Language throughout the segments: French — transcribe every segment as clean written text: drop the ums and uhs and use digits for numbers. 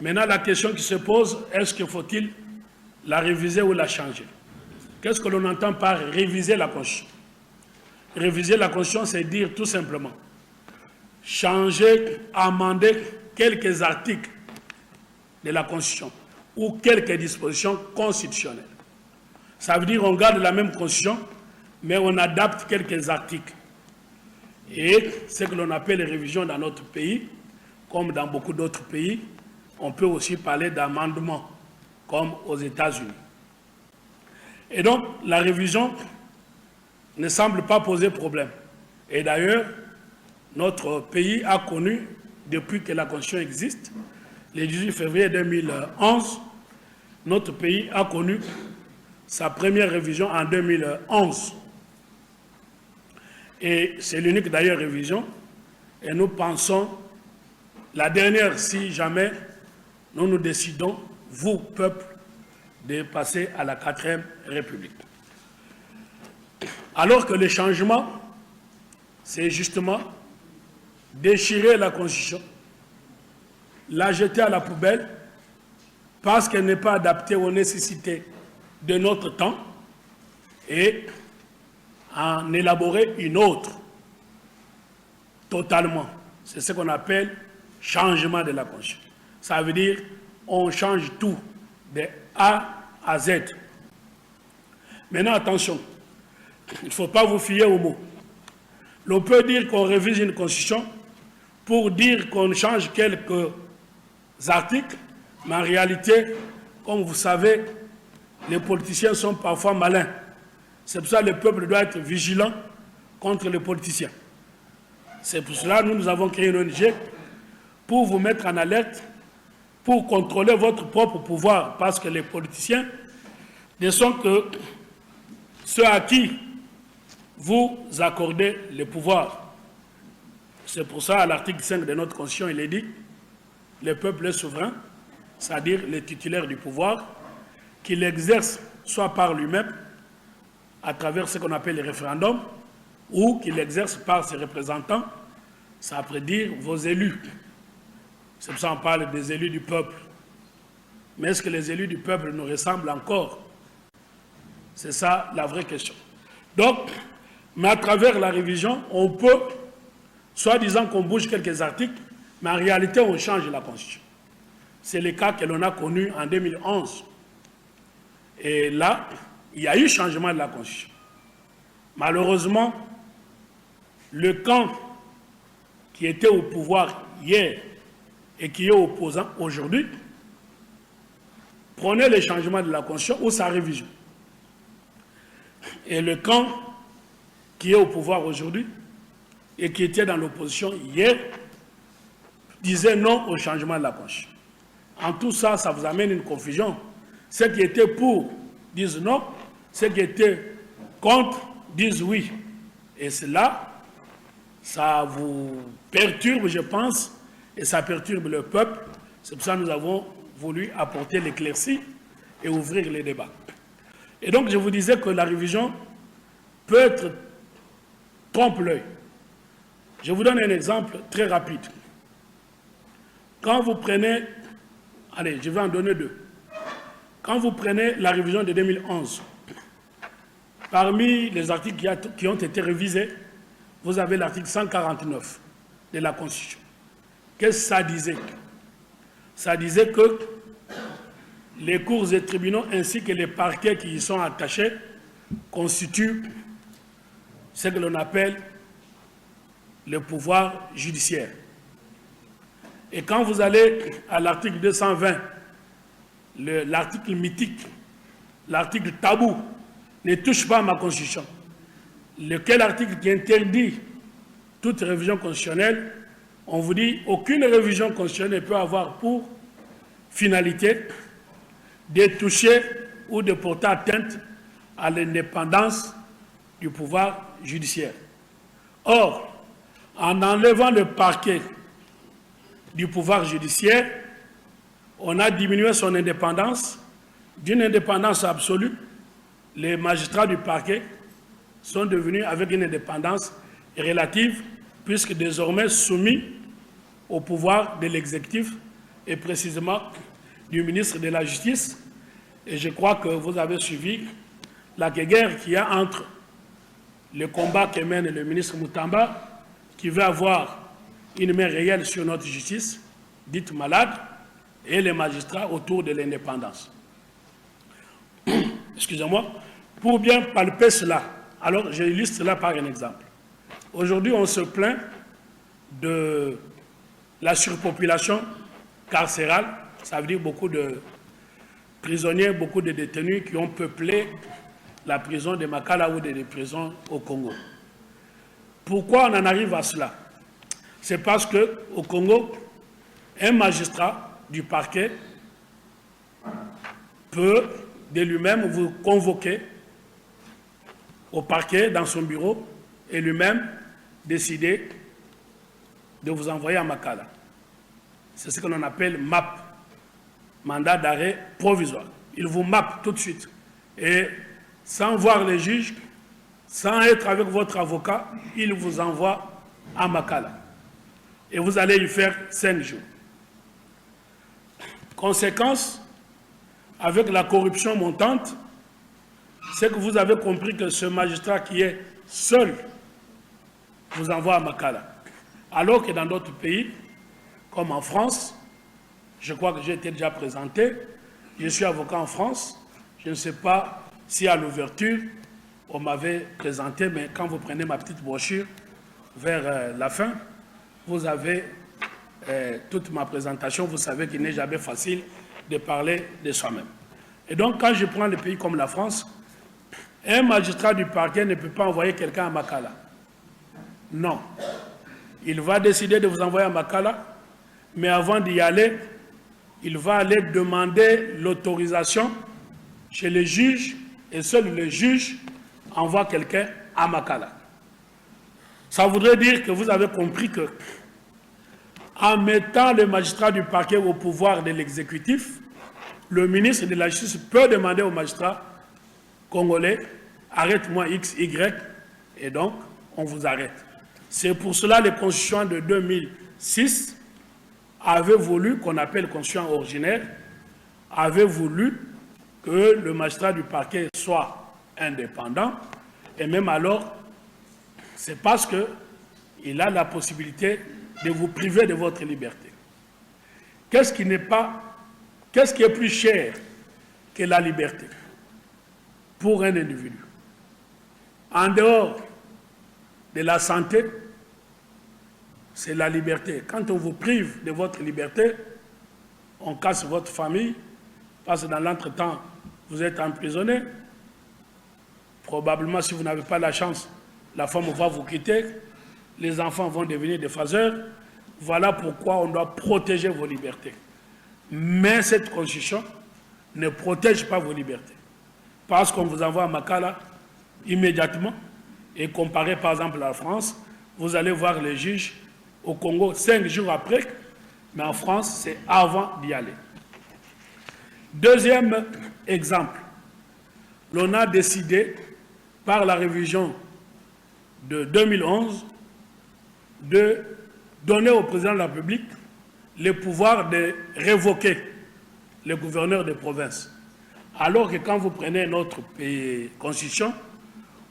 Maintenant, la question qui se pose, est-ce qu'il faut-il la réviser ou la changer? Qu'est-ce que l'on entend par réviser la Constitution? Réviser la Constitution, c'est dire tout simplement changer, amender quelques articles de la Constitution ou quelques dispositions constitutionnelles. Ça veut dire qu'on garde la même Constitution, mais on adapte quelques articles. Et ce que l'on appelle révision dans notre pays, comme dans beaucoup d'autres pays, on peut aussi parler d'amendement, comme aux États-Unis. Et donc, la révision ne semble pas poser problème. Et d'ailleurs, notre pays a connu, depuis que la Constitution existe, le 18 février 2011, notre pays a connu sa première révision en 2011. Et c'est l'unique d'ailleurs révision. Et nous pensons, la dernière, si jamais nous nous décidons, vous, peuple, de passer à la 4e République. Alors que le changement, c'est justement déchirer la Constitution, la jeter à la poubelle, parce qu'elle n'est pas adaptée aux nécessités de notre temps, et en élaborer une autre, totalement. C'est ce qu'on appelle changement de la Constitution. Ça veut dire on change tout, de A à Z. Maintenant, attention, il ne faut pas vous fier aux mots. L'on peut dire qu'on révise une Constitution pour dire qu'on change quelques articles, mais en réalité, comme vous savez, les politiciens sont parfois malins. C'est pour ça que le peuple doit être vigilant contre les politiciens. C'est pour cela que nous avons créé une ONG pour vous mettre en alerte, pour contrôler votre propre pouvoir, parce que les politiciens ne sont que ceux à qui vous accordez le pouvoir. C'est pour ça, à l'article 5 de notre Constitution, il est dit « Le peuple est souverain », c'est-à-dire le titulaire du pouvoir, qu'il exerce soit par lui-même, à travers ce qu'on appelle les référendums, ou qu'il exerce par ses représentants, ça veut dire vos élus. C'est pour ça qu'on parle des élus du peuple. Mais est-ce que les élus du peuple nous ressemblent encore? C'est ça la vraie question. Donc, mais à travers la révision, on peut, soit disant qu'on bouge quelques articles, mais en réalité, on change la Constitution. C'est le cas que l'on a connu en 2011. Et là, il y a eu changement de la Constitution. Malheureusement, le camp qui était au pouvoir hier et qui est opposant aujourd'hui prenait le changement de la Constitution ou sa révision. Et le camp qui est au pouvoir aujourd'hui et qui était dans l'opposition hier disait non au changement de la Constitution. En tout ça, ça vous amène une confusion. Ceux qui étaient pour disent non, ceux qui étaient contre disent oui. Et cela, ça vous perturbe, je pense, et ça perturbe le peuple. C'est pour ça que nous avons voulu apporter l'éclaircie et ouvrir les débats. Et donc, je vous disais que la révision peut être trompe-l'œil. Je vous donne un exemple très rapide. Quand vous prenez, allez, je vais en donner deux. Quand vous prenez la révision de 2011, parmi les articles qui ont été révisés, vous avez l'article 149 de la Constitution. Qu'est-ce que ça disait? Ça disait que les cours et tribunaux ainsi que les parquets qui y sont attachés constituent ce que l'on appelle le pouvoir judiciaire. Et quand vous allez à l'article 220, l'article mythique, l'article tabou, ne touche pas à ma Constitution. Lequel article qui interdit toute révision constitutionnelle, on vous dit aucune révision constitutionnelle ne peut avoir pour finalité de toucher ou de porter atteinte à l'indépendance du pouvoir judiciaire. Or, en enlevant le parquet du pouvoir judiciaire, on a diminué son indépendance d'une indépendance absolue. Les magistrats du parquet sont devenus avec une indépendance relative, puisque désormais soumis au pouvoir de l'exécutif, et précisément du ministre de la Justice. Et je crois que vous avez suivi la guerre qu'il y a entre le combat que mène le ministre Moutamba, qui veut avoir une main réelle sur notre justice, dite malade, et les magistrats autour de l'indépendance. Excusez-moi. Pour bien palper cela, alors j'illustre cela par un exemple. Aujourd'hui, on se plaint de la surpopulation carcérale, ça veut dire beaucoup de prisonniers, beaucoup de détenus qui ont peuplé la prison de Makala ou des prisons au Congo. Pourquoi on en arrive à cela? C'est parce qu'au Congo, un magistrat du parquet peut de lui-même vous convoquer au parquet dans son bureau et lui-même décider de vous envoyer à Makala. C'est ce que l'on appelle MAP, mandat d'arrêt provisoire. Il vous mappe tout de suite. Et sans voir les juges, sans être avec votre avocat, il vous envoie à Makala. Et vous allez y faire 5 jours. Conséquence, avec la corruption montante, c'est que vous avez compris que ce magistrat qui est seul vous envoie à Makala. Alors que dans d'autres pays, comme en France, je crois que j'ai été déjà présenté, je suis avocat en France, je ne sais pas si à l'ouverture, on m'avait présenté, mais quand vous prenez ma petite brochure vers la fin, vous avez toute ma présentation, vous savez qu'il n'est jamais facile de parler de soi-même. Et donc, quand je prends les pays comme la France, un magistrat du parquet ne peut pas envoyer quelqu'un à Makala. Non. Il va décider de vous envoyer à Makala, mais avant d'y aller, il va aller demander l'autorisation chez les juges, et seul le juge envoie quelqu'un à Makala. Ça voudrait dire que vous avez compris que, en mettant le magistrat du parquet au pouvoir de l'exécutif, le ministre de la Justice peut demander au magistrat congolais, arrête-moi X, Y, et donc on vous arrête. C'est pour cela que les constitutions de 2006 avaient voulu, qu'on appelle constitution ordinaire, avaient voulu que le magistrat du parquet soit indépendant, et même alors, c'est parce qu'il a la possibilité de vous priver de votre liberté. Qu'est-ce qui est plus cher que la liberté pour un individu? En dehors de la santé, c'est la liberté. Quand on vous prive de votre liberté, on casse votre famille, parce que dans l'entretemps, vous êtes emprisonné. Probablement, si vous n'avez pas la chance, la femme va vous quitter, les enfants vont devenir des phaseurs. Voilà pourquoi on doit protéger vos libertés. Mais cette constitution ne protège pas vos libertés. Parce qu'on vous envoie à Makala immédiatement, et comparé par exemple à la France, vous allez voir les juges au Congo 5 jours après, mais en France, c'est avant d'y aller. Deuxième exemple, l'on a décidé, par la révision de 2011, de donner au président de la République le pouvoir de révoquer le gouverneur de province. Alors que quand vous prenez notre constitution,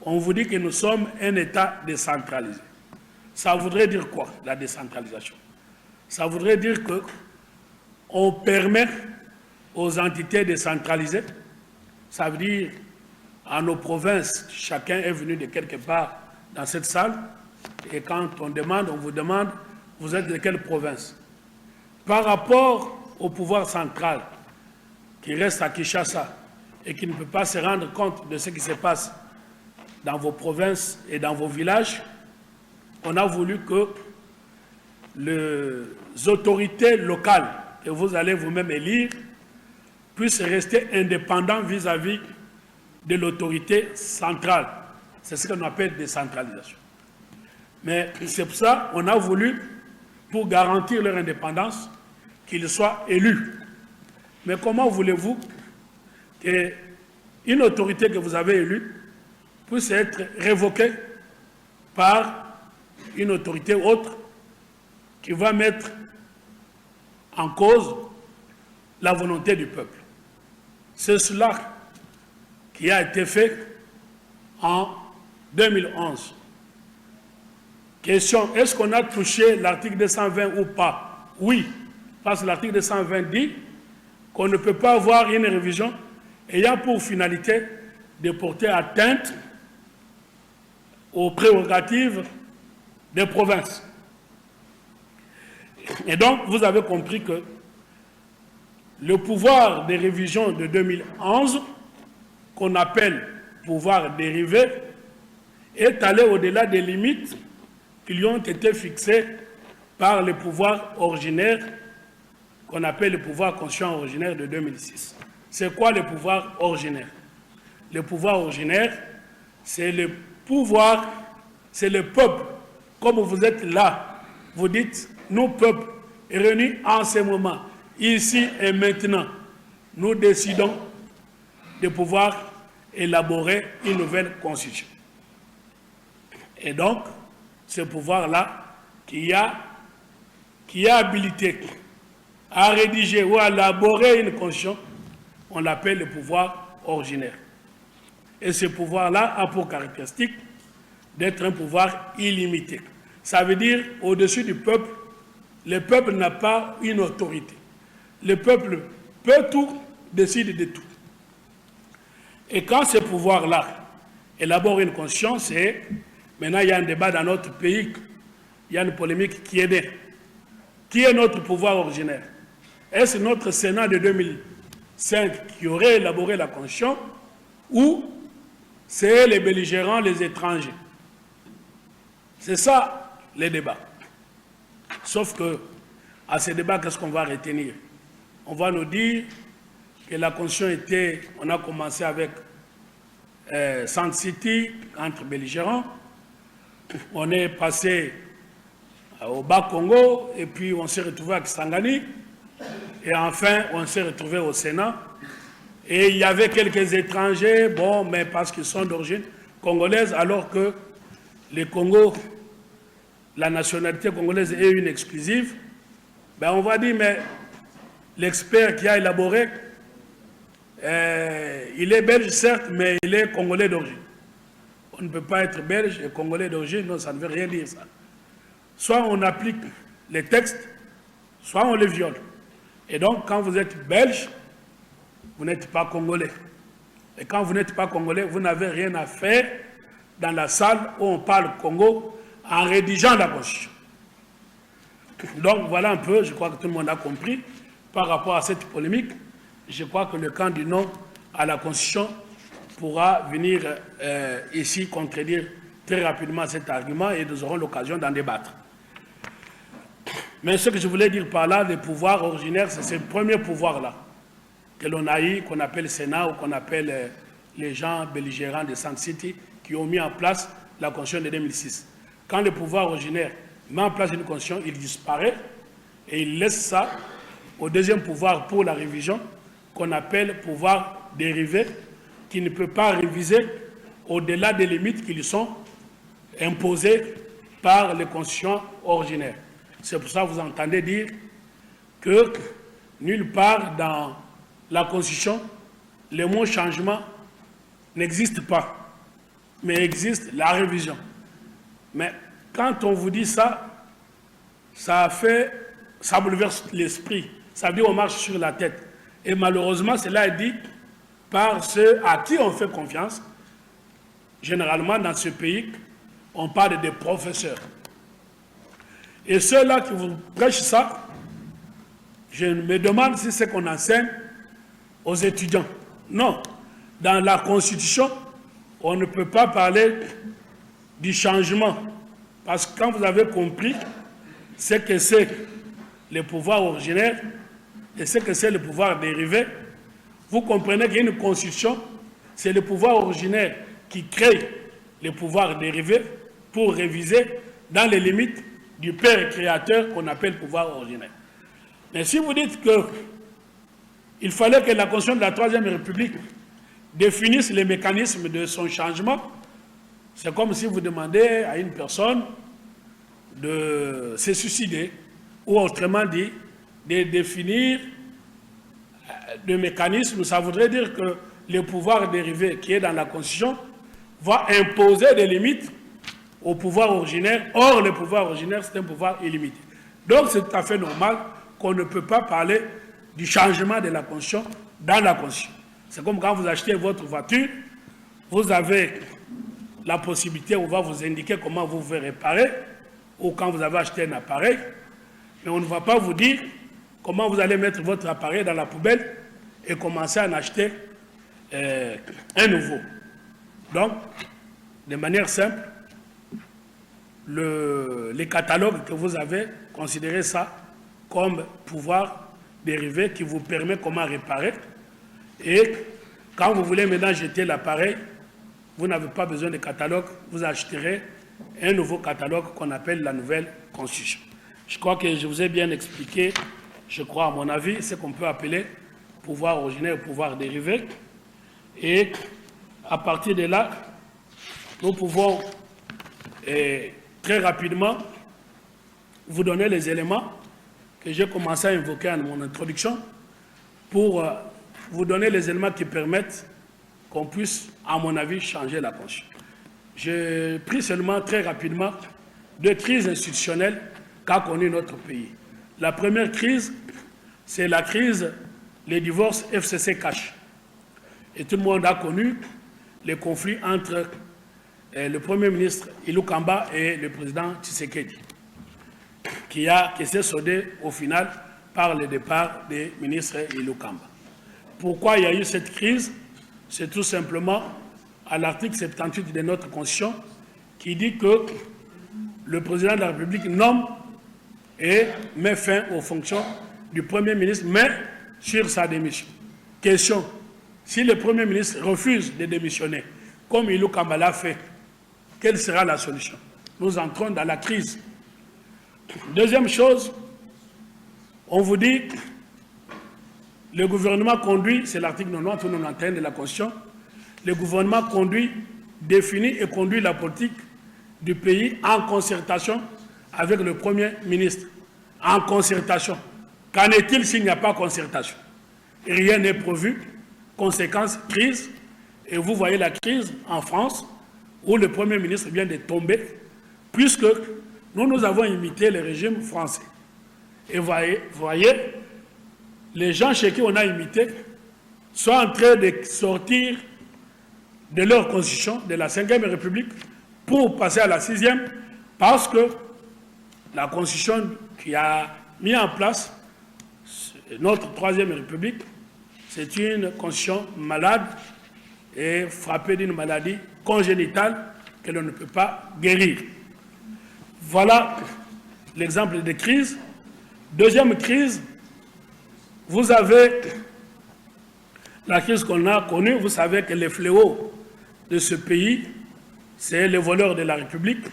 on vous dit que nous sommes un État décentralisé. Ça voudrait dire quoi, la décentralisation? Ça voudrait dire qu'on permet aux entités décentralisées, ça veut dire à nos provinces, chacun est venu de quelque part dans cette salle, et quand on vous demande, vous êtes de quelle province? Par rapport au pouvoir central, qui reste à Kinshasa, et qui ne peut pas se rendre compte de ce qui se passe dans vos provinces et dans vos villages, on a voulu que les autorités locales que vous allez vous-même élire puissent rester indépendants vis-à-vis de l'autorité centrale. C'est ce qu'on appelle décentralisation. Mais c'est pour ça qu'on a voulu, pour garantir leur indépendance, qu'ils soient élus. Mais comment voulez-vous qu'une autorité que vous avez élue puisse être révoquée par une autorité autre qui va mettre en cause la volonté du peuple. C'est cela qui a été fait en 2011. Question, est-ce qu'on a touché l'article 220 ou pas? Oui, parce que l'article 220 dit qu'on ne peut pas avoir une révision ayant pour finalité de porter atteinte aux prérogatives des provinces. Et donc, vous avez compris que le pouvoir de révision de 2011, qu'on appelle pouvoir dérivé, est allé au-delà des limites qui lui ont été fixées par le pouvoir originaire, qu'on appelle le pouvoir conscient originaire de 2006. C'est quoi le pouvoir originaire? Le pouvoir originaire, c'est le pouvoir, c'est le peuple. Comme vous êtes là, vous dites, nous, peuple, réunis en ce moment, ici et maintenant, nous décidons de pouvoir élaborer une nouvelle constitution. Et donc, ce pouvoir-là, qui a habilité à rédiger ou à élaborer une constitution, on l'appelle le pouvoir originaire. Et ce pouvoir-là a pour caractéristique d'être un pouvoir illimité. Ça veut dire, au-dessus du peuple, le peuple n'a pas une autorité. Le peuple peut tout, décide de tout. Et quand ce pouvoir-là élabore une constitution, c'est... Maintenant, il y a un débat dans notre pays, il y a une polémique qui est née. Qui est notre pouvoir originaire? Est-ce notre Sénat de 2005 qui aurait élaboré la Constitution ou c'est les belligérants, les étrangers? C'est ça, les débats. Sauf que, à ces débats, qu'est-ce qu'on va retenir? On va nous dire que la Constitution était... On a commencé avec Sand City, entre belligérants. On est passé au Bas-Congo, et puis on s'est retrouvé à Kisangani, et enfin on s'est retrouvé au Sénat. Et il y avait quelques étrangers, bon, mais parce qu'ils sont d'origine congolaise, alors que le Congo, la nationalité congolaise est une exclusive, ben on va dire, mais l'expert qui a élaboré, il est belge certes, mais il est congolais d'origine. On ne peut pas être belge et congolais d'origine, non, ça ne veut rien dire ça. Soit on applique les textes, soit on les viole. Et donc, quand vous êtes belge, vous n'êtes pas congolais. Et quand vous n'êtes pas congolais, vous n'avez rien à faire dans la salle où on parle Congo en rédigeant la Constitution. Donc, voilà un peu, je crois que tout le monde a compris, par rapport à cette polémique, je crois que le camp du non à la Constitution pourra venir ici contredire très rapidement cet argument et nous aurons l'occasion d'en débattre. Mais ce que je voulais dire par là, les pouvoirs originaires, c'est ce premier pouvoir-là que l'on a eu, qu'on appelle Sénat ou qu'on appelle les gens belligérants de Sand City qui ont mis en place la Constitution de 2006. Quand le pouvoir originaire met en place une Constitution, il disparaît et il laisse ça au deuxième pouvoir pour la révision qu'on appelle pouvoir dérivé, qui ne peut pas réviser au-delà des limites qui lui sont imposées par les constitutions originaires. C'est pour ça que vous entendez dire que nulle part dans la Constitution, le mot changement n'existe pas, mais existe la révision. Mais quand on vous dit ça, ça bouleverse l'esprit, ça veut dire on marche sur la tête. Et malheureusement, cela est dit par ceux à qui on fait confiance. Généralement, dans ce pays, on parle des professeurs. Et ceux-là qui vous prêchent ça, je me demande si c'est qu'on enseigne aux étudiants. Non. Dans la Constitution, on ne peut pas parler du changement. Parce que quand vous avez compris ce que c'est le pouvoir originaire et ce que c'est le pouvoir dérivé, vous comprenez qu'il y a une constitution, c'est le pouvoir originaire qui crée le pouvoir dérivé pour réviser dans les limites du père créateur qu'on appelle pouvoir originaire. Mais si vous dites qu'il fallait que la Constitution de la Troisième République définisse les mécanismes de son changement, c'est comme si vous demandez à une personne de se suicider, ou autrement dit, de définir de mécanismes, ça voudrait dire que le pouvoir dérivé qui est dans la Constitution va imposer des limites au pouvoir originaire. Or, le pouvoir originaire, c'est un pouvoir illimité. Donc, c'est tout à fait normal qu'on ne peut pas parler du changement de la Constitution dans la Constitution. C'est comme quand vous achetez votre voiture, vous avez la possibilité, on va vous indiquer comment vous pouvez réparer, ou quand vous avez acheté un appareil, mais on ne va pas vous dire comment vous allez mettre votre appareil dans la poubelle et commencer à en acheter un nouveau. Donc, de manière simple, les catalogues que vous avez, considérez ça comme pouvoir dérivé qui vous permet comment réparer. Et quand vous voulez maintenant jeter l'appareil, vous n'avez pas besoin de catalogue, vous acheterez un nouveau catalogue qu'on appelle la nouvelle Constitution. Je crois que je vous ai bien expliqué, je crois à mon avis, ce qu'on peut appeler pouvoir originaire ou pouvoir dérivé. Et à partir de là, nous pouvons très rapidement vous donner les éléments que j'ai commencé à invoquer en mon introduction pour vous donner les éléments qui permettent qu'on puisse, à mon avis, changer la Constitution. J'ai pris seulement très rapidement deux crises institutionnelles qu'a connues notre pays. La première crise, c'est la crise, les divorces FCC-Cash. Et tout le monde a connu les conflits entre le Premier ministre Ilou Kamba et le président Tshisekedi, qui s'est soldé au final par le départ des ministres Ilou Kamba. Pourquoi il y a eu cette crise? C'est tout simplement à l'article 78 de notre Constitution qui dit que le président de la République nomme et met fin aux fonctions du Premier ministre, mais sur sa démission. Question, si le Premier ministre refuse de démissionner, comme Ilou Kamba l'a fait, quelle sera la solution? Nous entrons dans la crise. Deuxième chose, on vous dit, le gouvernement conduit, c'est l'article 90 ou 91 de la Constitution, le gouvernement conduit, définit et conduit la politique du pays en concertation avec le Premier ministre. En concertation. Qu'en est-il s'il n'y a pas concertation? Rien n'est prévu. Conséquence, crise. Et vous voyez la crise en France, où le Premier ministre vient de tomber, puisque nous avons imité le régime français. Et vous voyez, les gens chez qui on a imité sont en train de sortir de leur constitution, de la 5e République, pour passer à la 6e, parce que la constitution qui a mis en place notre 3e République, c'est une constitution malade et frappée d'une maladie congénitale que l'on ne peut pas guérir. Voilà l'exemple de crise. Deuxième crise, vous avez la crise qu'on a connue. Vous savez que les fléaux de ce pays, c'est les voleurs de la République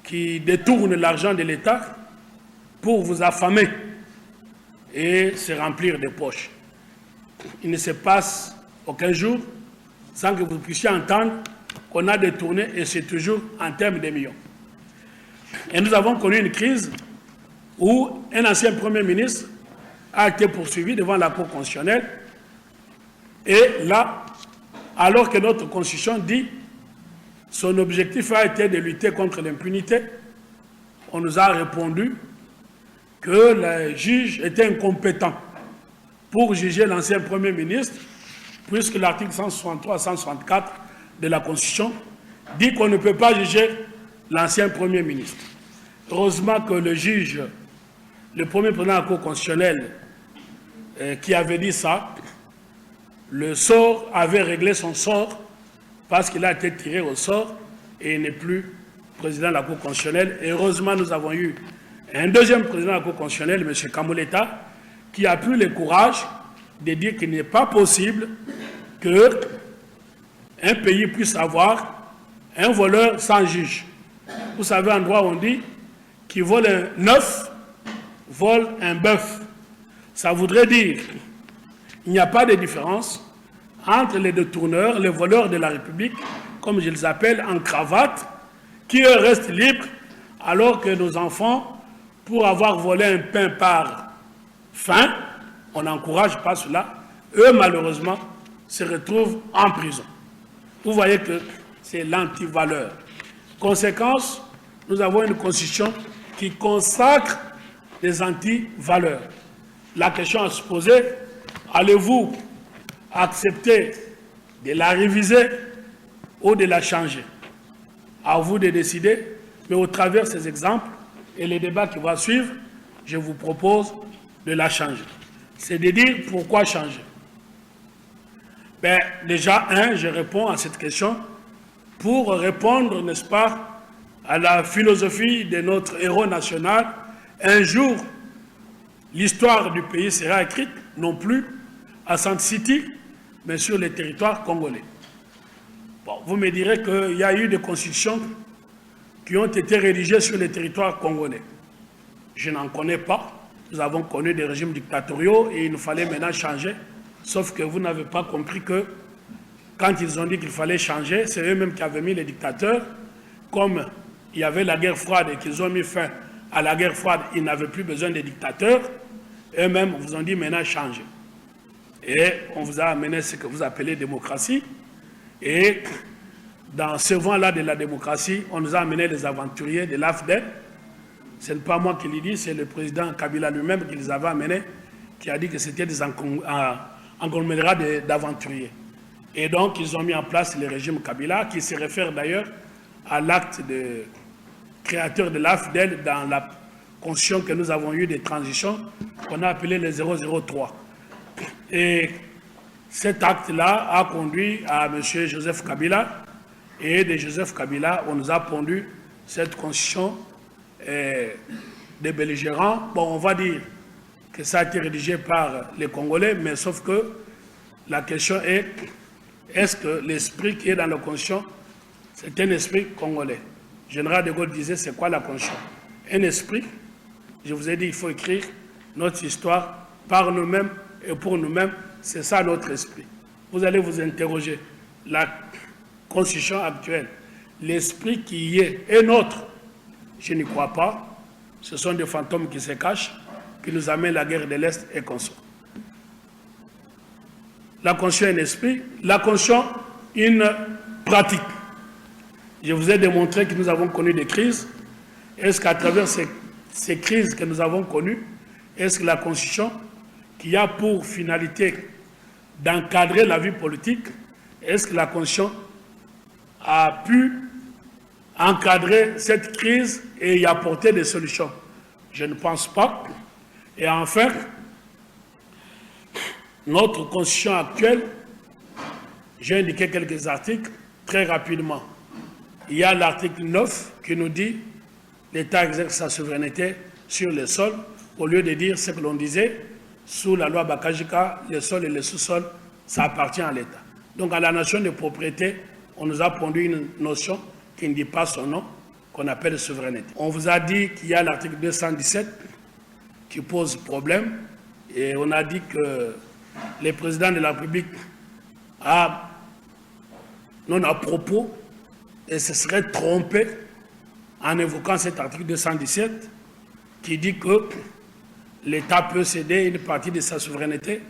qui détournent l'argent de l'État pour vous affamer et se remplir des poches. Il ne se passe aucun jour sans que vous puissiez entendre qu'on a détourné, et c'est toujours en termes de millions. Et nous avons connu une crise où un ancien Premier ministre a été poursuivi devant la Cour constitutionnelle. Et là, alors que notre Constitution dit son objectif a été de lutter contre l'impunité, on nous a répondu que le juge était incompétent pour juger l'ancien Premier ministre, puisque l'article 163-164 de la Constitution dit qu'on ne peut pas juger l'ancien Premier ministre. Heureusement que le juge, le premier président de la Cour constitutionnelle, qui avait dit ça, le sort avait réglé son sort parce qu'il a été tiré au sort et il n'est plus président de la Cour constitutionnelle. Et heureusement, nous avons eu un deuxième président de la Cour constitutionnelle, M. Kamoleta, qui a eu le courage de dire qu'il n'est pas possible qu'un pays puisse avoir un voleur sans juge. Vous savez, en droit, on dit qui vole un œuf, vole un bœuf. Ça voudrait dire qu'il n'y a pas de différence entre les détourneurs, les voleurs de la République, comme je les appelle, en cravate, qui eux restent libres, alors que nos enfants, pour avoir volé un pain par fin, on n'encourage pas cela. Eux, malheureusement, se retrouvent en prison. Vous voyez que c'est l'antivaleur. Conséquence, nous avons une constitution qui consacre les anti-valeurs. La question à se poser, allez-vous accepter de la réviser ou de la changer? À vous de décider, mais au travers de ces exemples et les débats qui vont suivre, je vous propose de la changer. C'est de dire pourquoi changer. Déjà, je réponds à cette question pour répondre, n'est-ce pas, à la philosophie de notre héros national. Un jour, l'histoire du pays sera écrite, non plus à Sand City, mais sur les territoires congolais. Bon, vous me direz qu'il y a eu des constitutions qui ont été rédigées sur les territoires congolais. Je n'en connais pas. Nous avons connu des régimes dictatoriaux et il nous fallait maintenant changer. Sauf que vous n'avez pas compris que quand ils ont dit qu'il fallait changer, c'est eux-mêmes qui avaient mis les dictateurs. Comme il y avait la guerre froide et qu'ils ont mis fin à la guerre froide, ils n'avaient plus besoin des dictateurs. Eux-mêmes vous ont dit maintenant changer. Et on vous a amené ce que vous appelez démocratie. Et dans ce vent-là de la démocratie, on nous a amené les aventuriers de l'AFDEL. Ce n'est pas moi qui l'ai dit, c'est le président Kabila lui-même qui les avait amenés, qui a dit que c'était des conglomérats d'aventuriers. Et donc, ils ont mis en place le régime Kabila, qui se réfère d'ailleurs à l'acte de créateur de l'AFDEL dans la constitution que nous avons eue de transition, qu'on a appelé le 003. Et cet acte-là a conduit à M. Joseph Kabila, et de Joseph Kabila, on nous a pondu cette constitution des belligérants. Bon, on va dire que ça a été rédigé par les Congolais, mais sauf que la question est, est-ce que l'esprit qui est dans la Constitution, c'est un esprit congolais? Général de Gaulle disait, c'est quoi la Constitution? Un esprit, je vous ai dit, il faut écrire notre histoire par nous-mêmes et pour nous-mêmes, c'est ça notre esprit. Vous allez vous interroger, la Constitution actuelle, l'esprit qui y est nôtre? Je n'y crois pas. Ce sont des fantômes qui se cachent, qui nous amènent la guerre de l'Est et consorts. La Constitution est un esprit, la Constitution une pratique. Je vous ai démontré que nous avons connu des crises. Est-ce qu'à travers ces crises que nous avons connues, est-ce que la Constitution, qui a pour finalité d'encadrer la vie politique, est-ce que la Constitution a pu encadrer cette crise et y apporter des solutions? Je ne pense pas. Et enfin, notre Constitution actuelle, j'ai indiqué quelques articles très rapidement. Il y a l'article 9 qui nous dit « l'État exerce sa souveraineté sur les sols » au lieu de dire ce que l'on disait sous la loi Bakajika, les sols et les sous-sols, ça appartient à l'État. Donc à la notion de propriété, on nous a pondu une notion qui ne dit pas son nom, qu'on appelle souveraineté. On vous a dit qu'il y a l'article 217 qui pose problème, et on a dit que le président de la République a, non à propos, et se serait trompé en évoquant cet article 217 qui dit que l'État peut céder une partie de sa souveraineté,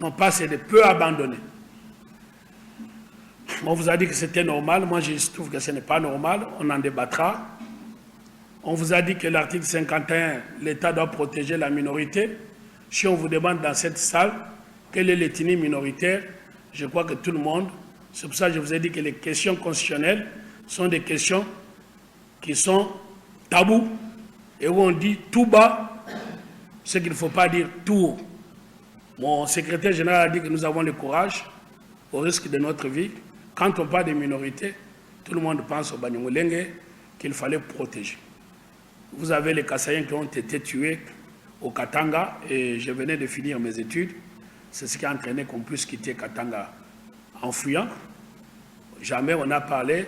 non pas céder, peut abandonner. On vous a dit que c'était normal, moi je trouve que ce n'est pas normal, on en débattra. On vous a dit que l'article 51, l'État doit protéger la minorité. Si on vous demande dans cette salle quelle est l'ethnie minoritaire, je crois que tout le monde, c'est pour ça que je vous ai dit que les questions constitutionnelles sont des questions qui sont tabous et où on dit tout bas ce qu'il ne faut pas dire tout haut. Mon secrétaire général a dit que nous avons le courage, au risque de notre vie. Quand on parle des minorités, tout le monde pense au Banyamulenge qu'il fallait protéger. Vous avez les Kassaïens qui ont été tués au Katanga et je venais de finir mes études. C'est ce qui a entraîné qu'on puisse quitter Katanga en fuyant. Jamais on a parlé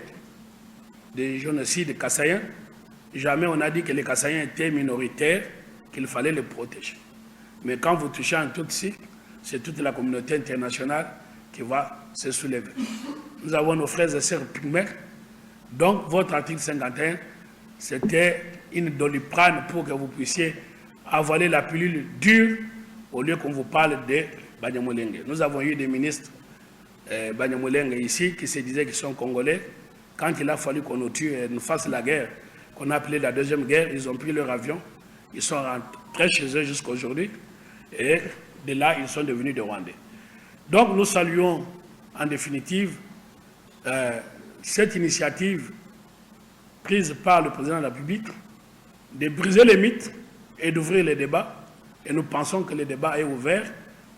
des génocides Kassaïens. Jamais on a dit que les Kassaïens étaient minoritaires, qu'il fallait les protéger. Mais quand vous touchez un Tutsi, c'est toute la communauté internationale qui va se soulever. Nous avons nos frères et sœurs pygmées. Donc, votre article 51, c'était une doliprane pour que vous puissiez avaler la pilule dure au lieu qu'on vous parle de Banyamulenge. Nous avons eu des ministres Banyamulenge ici qui se disaient qu'ils sont congolais. Quand il a fallu qu'on nous tue et nous fasse la guerre, qu'on a appelé la deuxième guerre, ils ont pris leur avion, ils sont rentrés chez eux jusqu'à aujourd'hui, et de là, ils sont devenus des Rwandais. Donc, nous saluons en définitive cette initiative prise par le président de la République de briser les mythes et d'ouvrir les débats. Et nous pensons que le débat est ouvert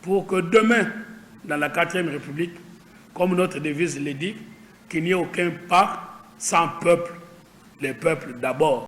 pour que demain, dans la 4e République, comme notre devise le dit, qu'il n'y ait aucun pas sans peuple, les peuples d'abord.